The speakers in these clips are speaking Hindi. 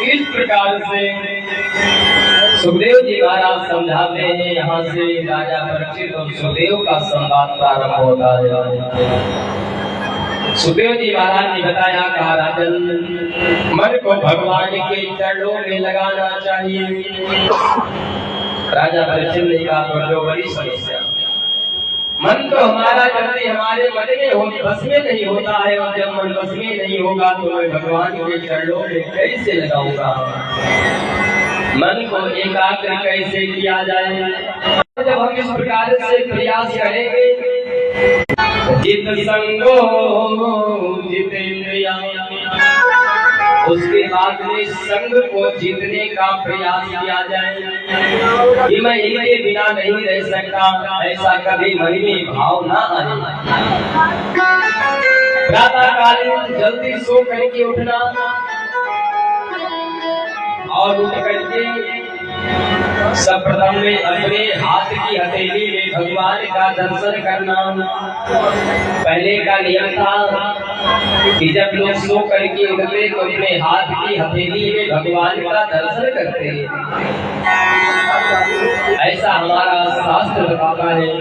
इस प्रकार से सुखदेव जी महाराज समझाते हैं। यहाँ से राजा परीक्षित और सुखदेव का संवाद प्रारंभ होता है। सुखदेव जी महाराज ने बताया, कहा राजन, मन को भगवान के चरणों में लगाना चाहिए। राजा परीक्षित ने कहा, तो बड़ी समस्या, मन तो हमारा जल्दी हमारे मन में हो, बस में नहीं होता है, और जब मन बस में नहीं होगा तो मैं भगवान के चरणों में कैसे लगाऊंगा? मन को एकाग्र कैसे किया जाए? जब हम इस प्रकार से प्रयास करेंगे, जित संगो जितेंद्रिया, उसके बाद में संग को जीतने का प्रयास किया जाए कि मैं इनके बिना नहीं रह सकता, ऐसा कभी मन में भाव ना आए। प्रातः काल जल्दी सो करके उठना और उठ करके सर्वप्रथम में अपने हाथ की हथेली में भगवान का दर्शन करना। पहले का नियम था कि जब लोग सो करके उठते तो अपने हाथ की हथेली में भगवान का दर्शन करते। ऐसा हमारा शास्त्र बताता है।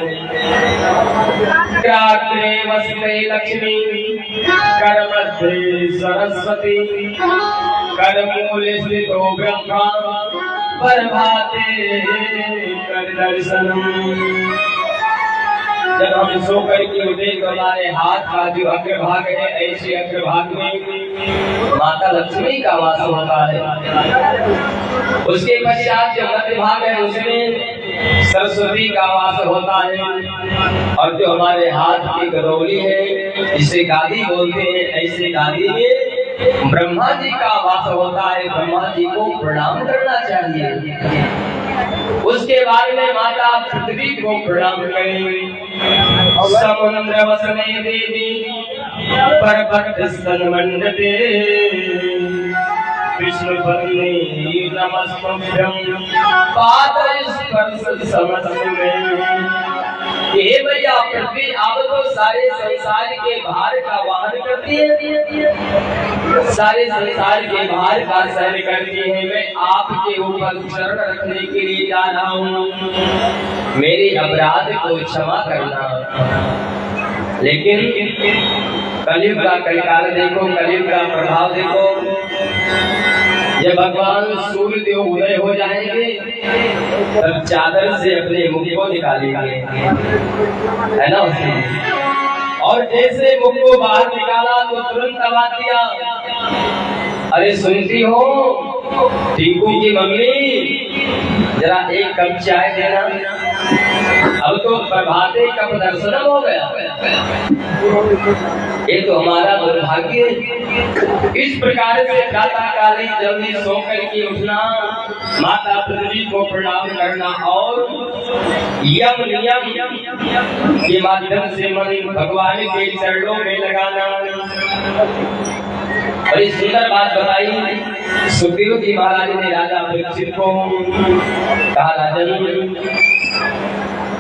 कराग्रे वसते लक्ष्मी, कर मध्ये सरस्वती, कर मूले स्थितो ब्रह्मा, प्रभाते कर दर्शनम। जब हम सो करके उठे तो हमारे हाथ का जो अग्रभाग है, ऐसे अग्रभाग में माता लक्ष्मी का वास होता है। उसके पश्चात जो मध्य भाग है उसमें सरस्वती का वास होता है, और जो हमारे हाथ की गरौली है, जिसे गादी बोलते हैं, ऐसे गादी में ब्रह्मा जी का वास होता है। ब्रह्मा जी को प्रणाम करना चाहिए। उसके बाद में माता पृथ्वी को प्रणाम करें। समुद्र वसने देवी पर्वत स्तन मंडते, विष्णु पत्नी नमस्तुभ्यं पाद स्पर्श समस्त में। हे भैया पृथ्वी, आप तो सारे संसार के भार का वहन करती है, सारे संसार के भार का सहन करती है। मैं आपके ऊपर शरण रखने के लिए जा रहा हूँ, मेरे अपराध को क्षमा करना। लेकिन कलयुग का कलिकाल देखो, कलयुग का प्रभाव देखो। जब भगवान सूर्य देव उदय हो जाएंगे तब चादर से अपने मुख को निकालेंगे, है ना उसमें। और जैसे मुख को बाहर निकाला तो तुरंत आवाज दिया, अरे सुनती हो टीकू की मम्मी, जरा एक कप चाय देना। अब तो प्रभाते कप दर्शनम हो गया। ये तो हमारा दुर्भाग्य। इस प्रकार से प्रातः काले जल्दी सो करके उठना, माता पृथ्वी को प्रणाम करना, और यम नियम के माध्यम से मन भगवान के चरणों में लगाना। बड़ी सुंदर बात बताई सुखदेव जी महाराज ने राजा परीक्षित को। कहा, राजन,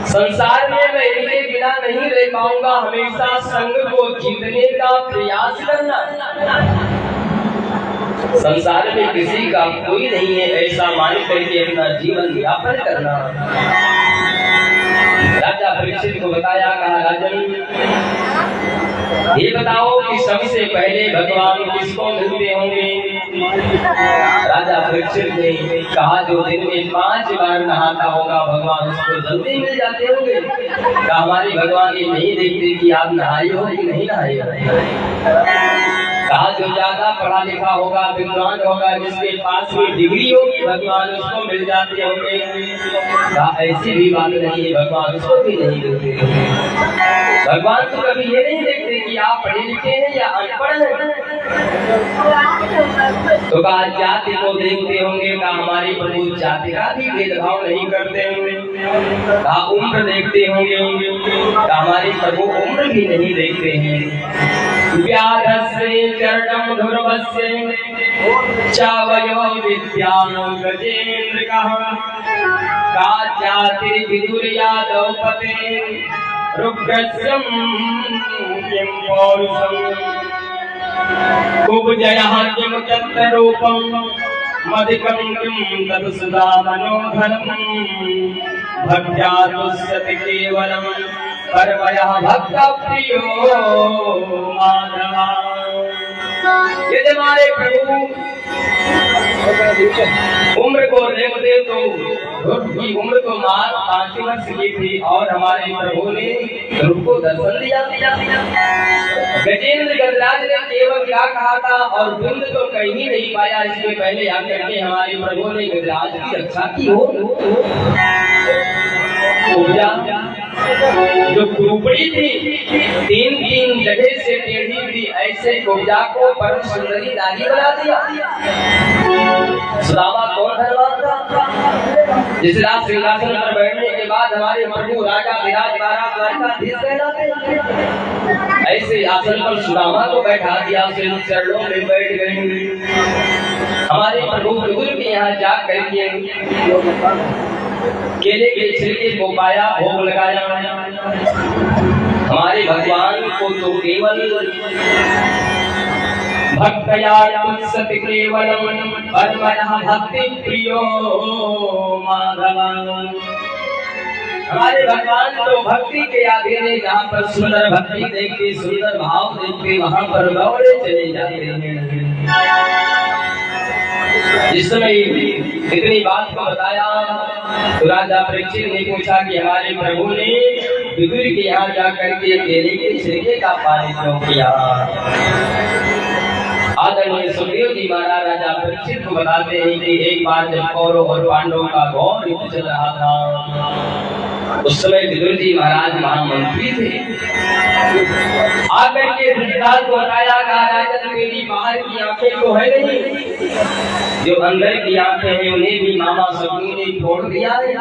संसार में मैं इनके बिना नहीं रह पाऊंगा, हमेशा संग को जीतने का प्रयास करना। संसार में किसी का कोई नहीं है, ऐसा मान करके अपना जीवन यापन करना। राजा परीक्षित को बताया, कहा राजन, ये बताओ कि सबसे पहले भगवान किसको मिलते होंगे? राजा परीक्षित ने कहा जो दिन में 5 बार नहाता होगा भगवान उसको जल्दी मिल जाते होंगे। हमारे भगवान ये नहीं देखते कि आप नहाए हो कि नहीं नहाए हो। कहा जो ज्यादा पढ़ा लिखा होगा, विद्वान होगा, जिसके पास में डिग्री होगी भगवान उसको मिल जाते होंगे। कहा ऐसी भी बात नहीं है, भगवान उसको भी नहीं मिलते। भगवान तो कभी ये नहीं देखते कि आप पढ़े लिखे हैं या अनपढ़ हैं। तो कहा जाति को देखते होंगे। कहा हमारे प्रभु जाति का भी भेदभाव नहीं करते होंगे। कहा उम्र देखते होंगे। कहा हमारे प्रभु उम्र भी नहीं देखते हैं। व्याधस्य चरणम ध्रुवस्य चावयो विद्याम गजेंद्र का जाति विदुर यादव पते रुग्रस्यम किं पौरुषम कुब्जयः किं चत्ररूपं मदिकं किं तत्सदा मनोहरं भक्त्या तुष्यति केवलं परमयः भक्तप्रियो माधवा। यदि हमारे प्रभु उम्र को देखते तो की उम्र को मार 5 वर्ष की थी और हमारे प्रभु ने ध्रुव को दर्शन दिया। गजेंद्र गजराज ने केवल क्या कहा था और बिंद तो कहीं नहीं पाया। इसके पहले आकर के हमारे प्रभु ने गजराज की रक्षा की हो। जो कुबड़ी थी 3 जगह से टेढ़ी थी, ऐसे कुब्जा को परम सुंदरी रानी बना दिया। सुदामा कौन धनवान था? जिस रात सिंहासन पर बैठने के बाद हमारे प्रभु राजा विराजधीश कहलाते। ऐसे आसन पर सुदामा को बैठा दिया, चरणों में बैठ गए। हमारे प्रभु विदुर के यहाँ जा करके केले के छिलके को पाया, भोग लगाया। हमारे भगवान को तो केवल भक्तया तुष्यति केवलं परमयः भक्ति प्रियो माधवा। हमारे भगवान तो भक्ति के आधीन, जहाँ पर सुंदर भक्ति देखते, सुंदर भाव देखते, वहाँ पर दौड़े चले जाते हैं। जिस समय इतनी बात को बताया तो राजा परीक्षित ने पूछा कि हमारे प्रभु ने विदुर के यहाँ जाकर के केले के छिलके का पानी क्यों किया? आदरणीय सुखदेव जी महाराज राजा परीक्षित को बताते हैं कि एक बार जब कौरव और पांडवों का घोर युद्ध चल रहा था, उस समय विदुर जी महाराज महामंत्री थे। आकर के धृतराष्ट्र को बताया, कहा राजन मेरी बाहर की आंखें तो है नहीं, जो अंदर की आंखें हैं उन्हें भी मामा शकुनी ने छोड़ दिया है।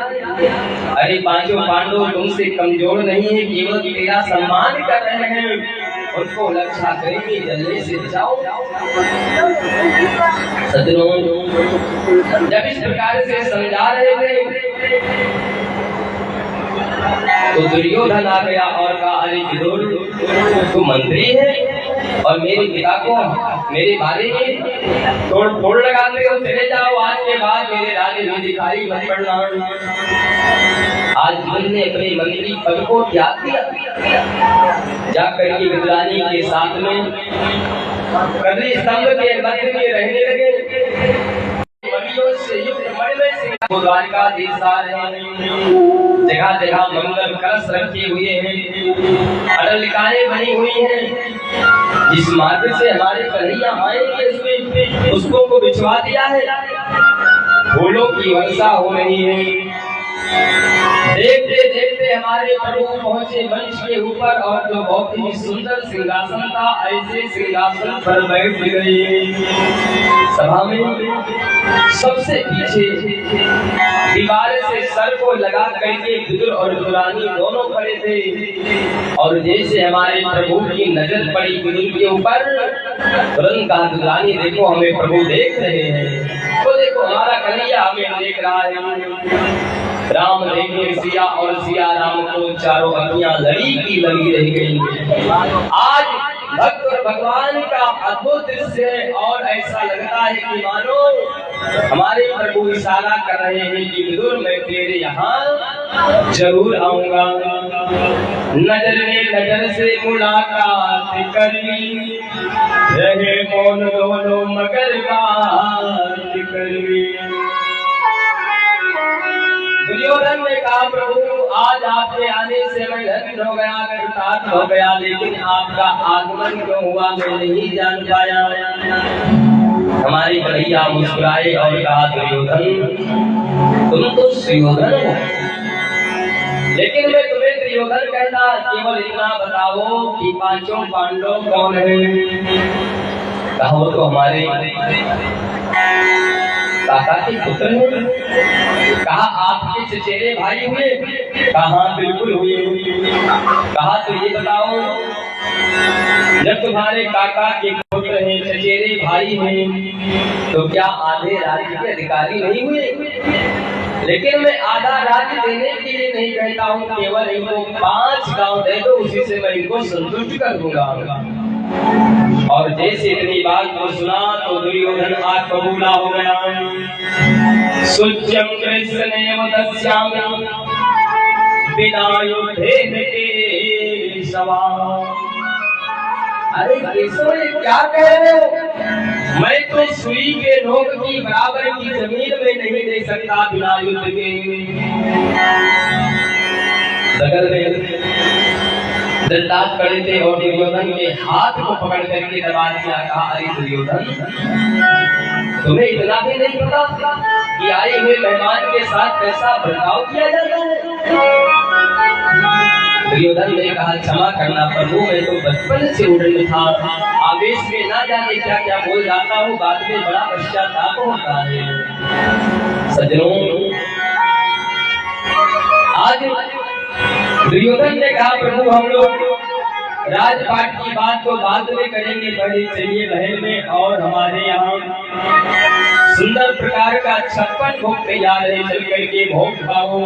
अरे 5 पांडव तुमसे कमजोर नहीं है, केवल तेरा सम्मान कर रहे हैं, उनको रक्षा करेंगे, जलने से बचाओ। सज्जनों, जब इस प्रकार से समझा रहे थे तो दुर्योधन आ गया और कहा अरे विदुर तू मंत्री है और मेरे पिता को मेरे बारे में तोड़ फोड़ लगाते हो, चले जाओ, आज के बाद मेरे राज्य में दिखाई मत पड़ना। आज तुमने अपने मंत्री पद को त्याग दिया, जाकर के विद्वानी के साथ में कदली स्तंभ के मध्य में रहने लगे। से युक्त द्वारिकाधीश आ रहे हैं, जगह जगह मंगल कलश रखे हुए हैं, अटलिकाएं बनी हुई हैं। जिस मार्ग से हमारे कन्हैया आएंगे उसमें पुष्पों को बिछवा दिया है, फूलों की वर्षा हो रही है। देखते देखते हमारे प्रभु पहुंचे मंच के ऊपर और जो बहुत ही सुंदर सिंहासन था, ऐसे सिंहासन पर बैठ गए। सभा में सबसे पीछे दीवार से सर को लगा करके विदुर और दुरानी दोनों खड़े थे। और जैसे हमारे प्रभु की नजर पड़ी विदुर के ऊपर, तुरंत कहा दुरानी देखो हमें प्रभु देख रहे हैं। तो देखो हमारा कन्हैया हमें देख रहा है। राम देखे सिया और सिया राम को, चारों अखियां लड़ी की लगी रह गई। आज भक्त और भगवान का अद्भुत दृश्य है और ऐसा लगता है कि मानो हमारे प्रभु इशारा कर रहे हैं कि विदुर मैं तेरे यहाँ जरूर आऊंगा। नजर में नजर से मुलाकात करनी, रहे मौन दोनों मगर बात करनी। दुर्योधन ने कहा प्रभु आज आपके आने से मैं धन्य हो गया, कृतार्थ हो गया, लेकिन आपका आगमन क्यों हुआ मैं नहीं जान पाया। हमारी कन्हैया मुस्कुराए और कहा दुर्योधन तुम तो सुयोधन हो, लेकिन मैं तुम्हें दुर्योधन कहता केवल इतना बताओ कि पांचों पांडव कौन है। कहा वो तो हमारे काका के पुत्र हैं। कहा आपके चचेरे भाई हुए। कहा बिल्कुल हुए। कहा तो ये बताओ जब तुम्हारे काका के पुत्र हैं, चचेरे भाई हैं, तो क्या आधे राज्य के अधिकारी नहीं हुए। लेकिन मैं आधा राज्य देने के लिए नहीं कहता हूँ, केवल इनको 5 गांव दे दो, उसी से मैं इनको संतुष्ट कर दूंगा। और जैसे इतनी बात को सुना तो दुर्योधन आग बबूला हो गया। सुच्यम कृष्णेव दस्यामि बिना युद्धे के सवाल। अरे केशव ये क्या कह रहे हो, मैं तो सुई के नोक की बराबर की जमीन में नहीं दे सकता बिना युद्ध के। बगल में दंडात खड़े थे और दुर्योधन के हाथ को पकड़ करके दबा दिया। कहा अरे दुर्योधन तुम्हें इतना भी नहीं पता कि आए हुए मेहमान के साथ कैसा बर्ताव किया जाता है। दुर्योधन ने कहा क्षमा करना प्रभु, मैं तो बचपन से उड़न था, आवेश में ना जाने क्या क्या बोल जाता हूँ, बाद में बड़ा पश्चाताप होता है। सज्जनों आज दुर्योधन ने कहा प्रभु हम लोग राजपाट की बात को बाद में करेंगे, पहले चलिए महल में और हमारे यहाँ सुंदर प्रकार का 56 भोग तैयार है, चल करके भोग खाओ।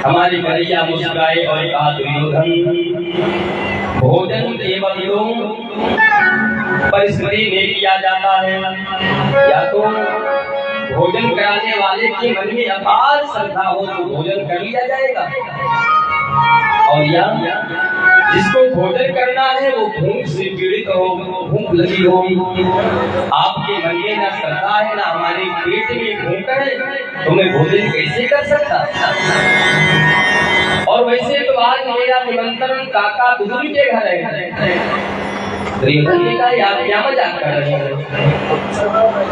हमारी कन्हैया मुस्कुराए और कहा दुर्योधन भोजन केवल परिस्थिति में किया जाता है, या तो भोजन कराने वाले के मन में अपार श्रद्धा हो तो भोजन कर लिया जाएगा, और या जिसको भोजन करना है वो भूख से पीड़ित हो, भूख लगी हो, आपके मन में ना श्रद्धा है ना हमारे पेट में भूख है, तो मैं भोजन कैसे कर सकता। और वैसे तो आज मेरा निमंत्रण काका बुजुर्ग के घर है। दुर्योधन ने कहा आप क्या मजाक कर रहे हैं,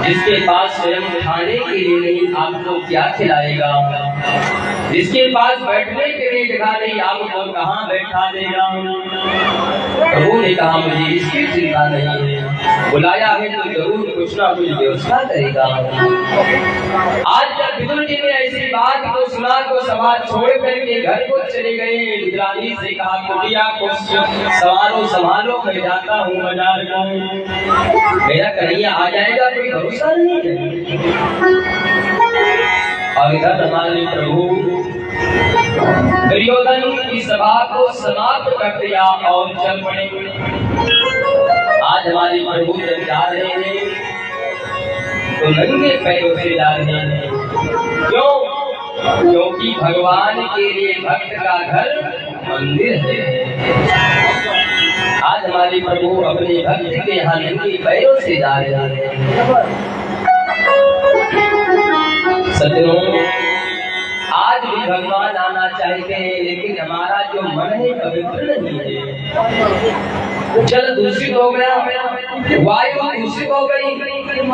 जिसके पास स्वयं खाने के लिए नहीं आपको क्या खिलाएगा, जिसके पास बैठने के लिए जगह नहीं आपको कहाँ बैठा देगा। प्रभु ने कहा मुझे इसकी चिंता नहीं है, बुलाया है तो जरूर कुछ ना कुछ व्यवस्था करेगा। आज जब विदुर जी ने ऐसी बात को सुना तो सभा छोड़ करके घर को चले गए। विदुरानी से कहा कुटिया को संभालो संभालो, मैं जाता हूँ बाजार में, मेरा कन्हैया आ जाएगा कोई भरोसा नहीं है। और इधर हमारे प्रभु दुर्योधन की सभा को समाप्त कर दिया और चल पड़े। आज हमारे प्रभु जब जा रहे हैं तो नंगे पैरों से जा रहे हैं। क्यों? क्योंकि भगवान के लिए भक्त का घर मंदिर है। आज हमारे प्रभु अपने भक्त के यहाँ नंगे पैरों से जा रहे हैं। सज्जनों आज भी भगवान आना चाहते हैं, लेकिन हमारा जो मन है पवित्र नहीं है। जल दूषित हो गया, वायु दूषित हो गई,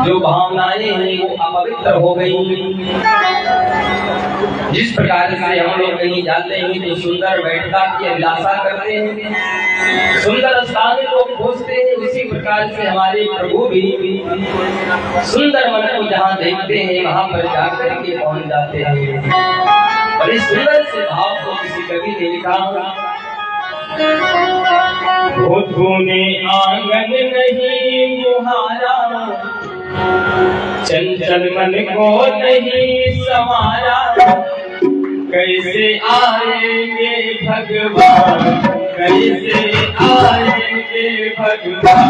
जो भावनाएं हैं वो अपवित्र हो गई। जिस प्रकार से हम लोग कहीं जाते हैं तो सुंदर बैठता की अभिलाषा करते हैं, सुंदर स्थान को खोजते हैं, उसी प्रकार से हमारे प्रभु भी सुंदर मन को जहाँ देखते हैं वहाँ पर जाकर के पहुँच जाते हैं। बड़े सुंदर से भाव को किसी कवि ने लिखा, ने आंगन नहीं मुहारा, चंचल मन को नहीं संवारा, कैसे आएंगे भगवान, कैसे आएंगे भगवान।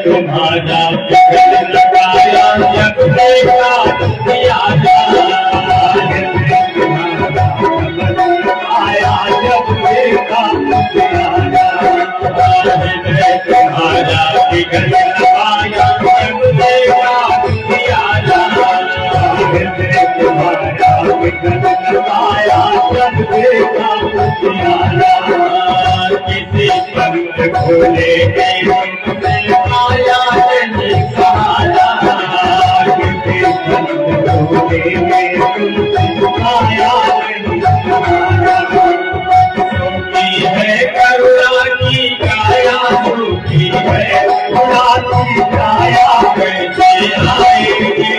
तुम्हारा लगाया जब देखा दिया आया जब देखा तुम्हारा बिगड़ लगाया जब देखा दिया तुम्हारा बिगड़ लगाया जब देखा किसी पंथ खोले आया नहीं सहारा किसी पंथ खोले आया नहीं सहारा सुखी है करुणा की काया सुखी है करुणा की काया कैसे आएगी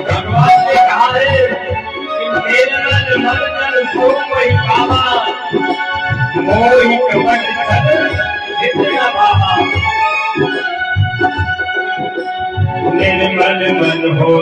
भगवान ने कहा है कि मेरे मन मन जन सो कोई पावा मोहि कपट छल जितना पावा। मेरे मन मन हो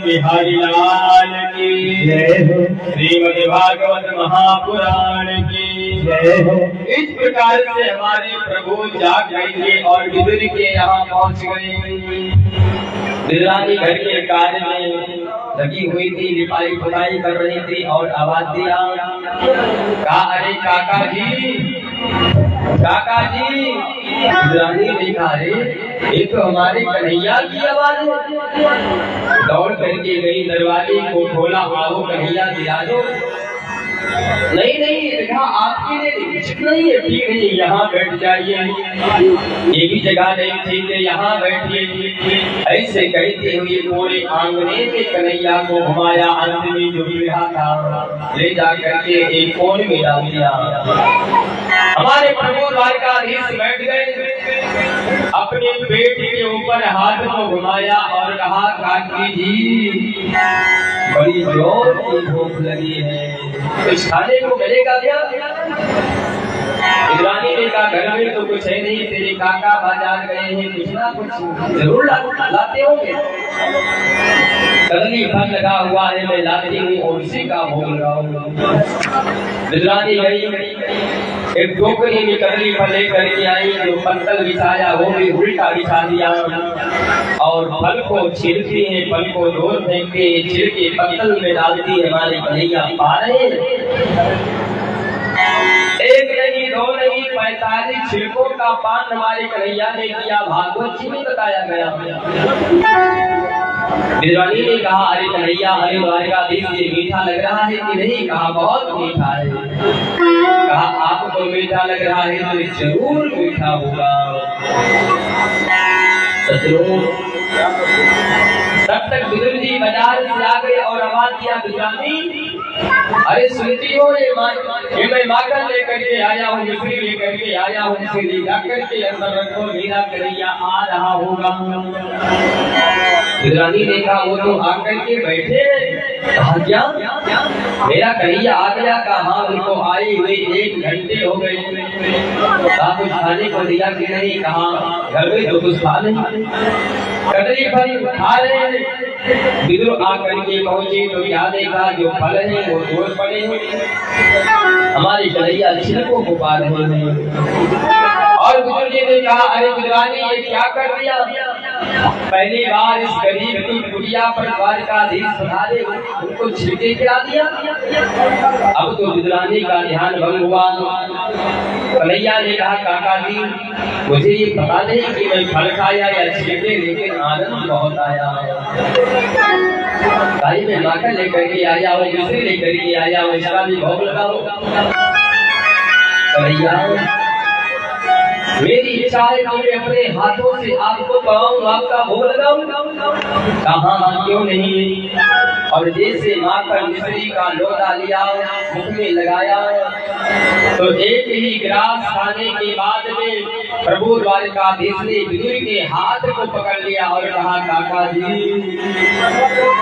बिहारी लाल की जय हो। श्रीमद् भागवत महापुराण की जय हो। इस प्रकार से हमारे प्रभु जाग गए और विदुर के यहाँ पहुँच गए। विदुरानी घर के कार्य में लगी हुई थी, लिपाई पुताई कर रही थी और आवाज दिया, कहा अरे काका जी, काका जी। विदुरानी ने कहा अरे ये तो हमारे कन्हैया की आवाज है। दौड़ करके गई, दरवाजे को खोला, आओ कन्हैया दिया दो। नहीं नहीं, देखा आपके लिए उचित नहीं है, ठीक नहीं, यहाँ बैठ जाइए, ये भी जगह नहीं ठीक है, यहाँ बैठिए। ऐसे कहते हुए पूरे आंगने में कन्हैया को घुमाया, अंत में जो भी रहा था ले जा करके एक कोने में डाल दिया। हमारे प्रभु द्वारकाधीश बैठ गए, अपने पेट के ऊपर हाथ को घुमाया और कहा काकी जी बड़ी जोर की भूख लगी है, कुछ खाने को मिलेगा क्या? रानी ने कहा घर में तो कुछ है नहीं, तेरे काका बाजार गए हैं, कुछ ना कुछ जरूर लाते होंगे। कदली फल लगा हुआ है, मैं लाती हूँ और उसी का भोग लगाऊंगा। रानी गई, एक टोकरी में कदली फल लेकर के आई, जो पत्तल बिछाया वो भी उल्टा बिछा दिया और फल को छिलती है, फल को दूर फेंकते छिल के पत्तल में डालती है। हमारे कन्हैया पा रहे एक नहीं, दो नहीं, 45 छिलकों का पान हमारे कन्हैया ने किया। भागवत जी में बताया गया। विद्वानी ने कहा, अरे कन्हैया, अरे द्वारकाधीश, ये मीठा लग रहा है कि नहीं? कहा, बहुत मीठा है। कहा, आपको मीठा लग रहा है तो जरूर मीठा होगा। तब तक विदुर जी बाजार से आ गए और आवाज किया, विद्वानी, अरे सुनती हो, ये मैं माखन लेकर के आया हूँ, मिश्री लेकर के आया हूँ, इसे ले जाकर के अंदर रखो, मेरा कन्हैया आ रहा होगा। विद्वानी ने कहा, वो तो आकर के बैठे। कहा, क्या मेरा कन्हैया आ गया? कहा, उनको आए हुए 1 घंटे हो गए। कहा, कुछ खाने को दिया कि नहीं? कहा, घर में तो कुछ खा नहीं, कदरी फल खा रहे हैं। विदुर आकर के पहुंचे तो क्या देखा, जो फल है वो तोड़ पड़े हैं, हमारे कन्हैया छिलकों को पा रहे हैं। और विदुर जी ने कहा, अरे विद्वानी, ये क्या कर दिया? पहली बार इस गरीब की कुटिया पर द्वारकाधीश पधारे, उनको छिलके खिला दिया। अब तो विद्वानी का ध्यान भंग हुआ। कन्हैया ने कहा, काका जी, मुझे ये पता नहीं कि मैं फल खाया या छिलके, लेकिन आनंद बहुत आया। भाई, मैं माखन लेकर के आया हूँ, मिश्री लेकर के आया हूँ, इसका भी भोग लगाओ। कन्हैया, मेरी इच्छा है कि मैं अपने हाथों से आपको पाऊं, आपका भोग लगाऊं। कहाँ, क्यों नहीं? और जैसे माखन मिश्री का लोटा लिया, मुख में लगाया, तो एक ही गिलास खाने के बाद में प्रभु द्वारकाधीश ने विदुर के हाथ को पकड़ लिया और कहा, काका जी,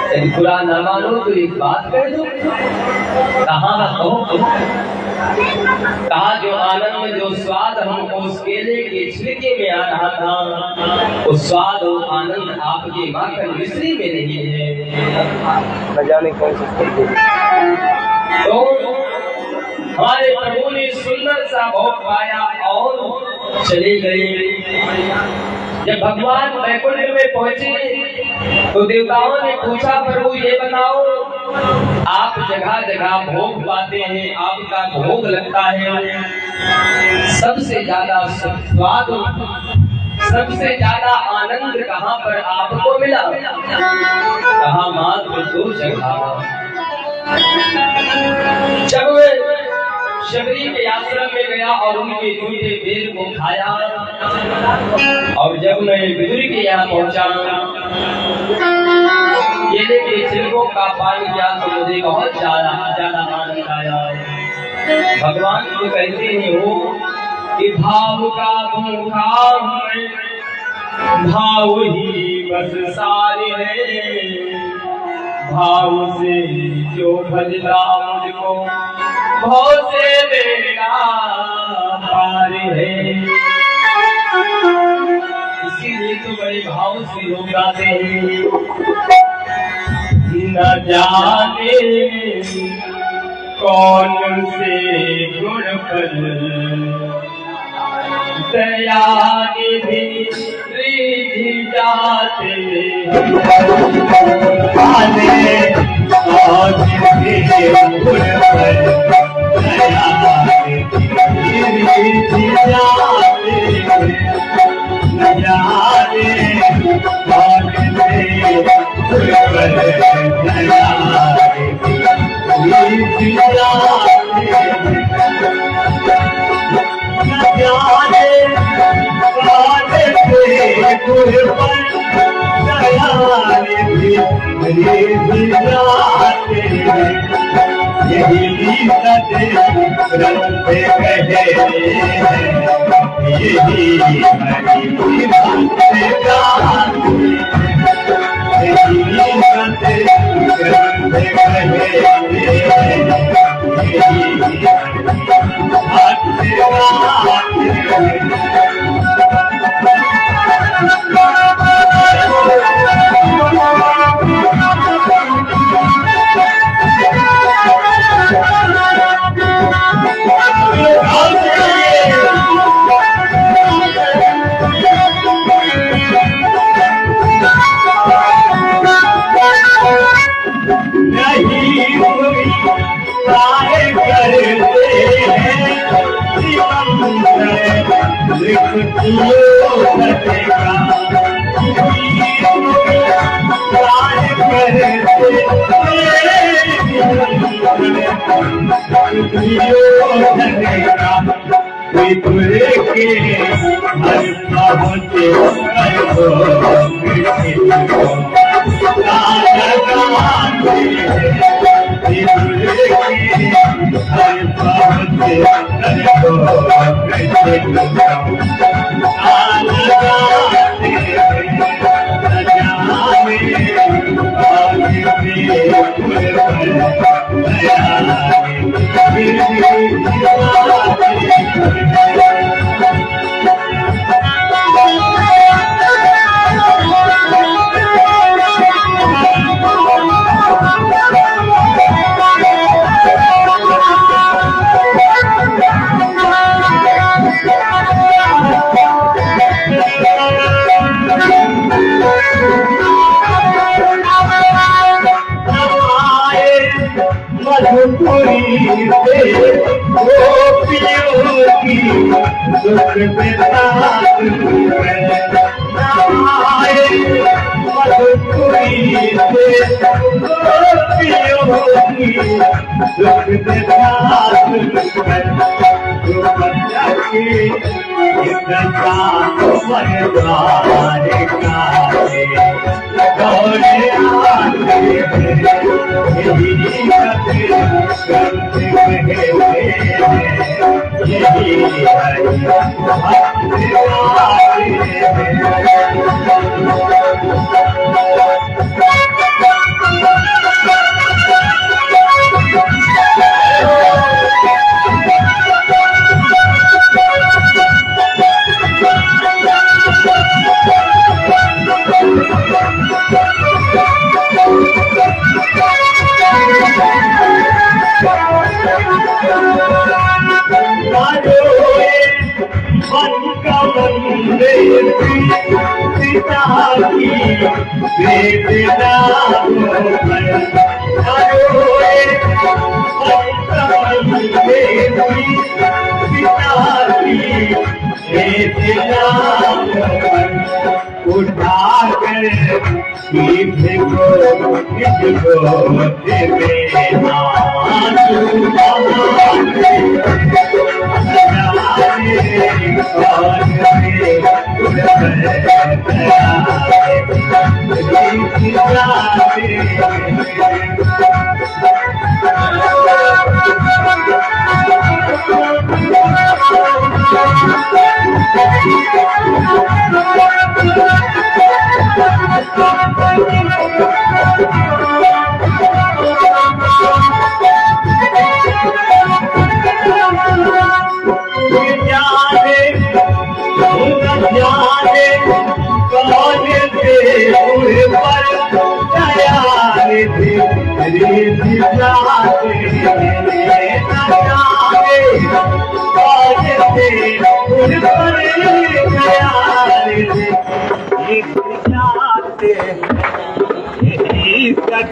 यदि बुरा न मानो तो एक बात कह दो। कहाँ कहो? कहा, जो आनंद, जो स्वाद हमको उस केले के छिलके में आ रहा था, उस स्वाद और आनंद आपके माखन मिश्री में नहीं है। न जाने कौन सी। तो हमारे प्रभु ने सुंदर सा भोग पाया और चले गए। जब भगवान बैकुंठ में पहुंचे तो देवताओं ने पूछा, प्रभु ये बताओ, आप जगह जगह भोग पाते हैं, आपका भोग लगता है, सबसे ज्यादा स्वाद, सबसे ज्यादा आनंद कहाँ पर आपको मिला? कहा, मात्र 2 जगह। जब शबरी के आश्रम में गया और उनके दूधे बेर को खाया, और जब मैं विदुर के यहाँ पहुंचा, केले के छिलकों का पान किया तो मुझे बहुत ज्यादा आनंद आया। भगवान को कहते हैं हो कि भाव का भूखा हूँ, भाव ही बस सारे है, भाव से जो भजता मुझको भाव से मेरा पार है। इसीलिए तो बड़े भाव से लोग गाते हैं, न जाने कौन से गुण पर दया निधि रिझ जाते लिख विपुरे के हर पहुँचे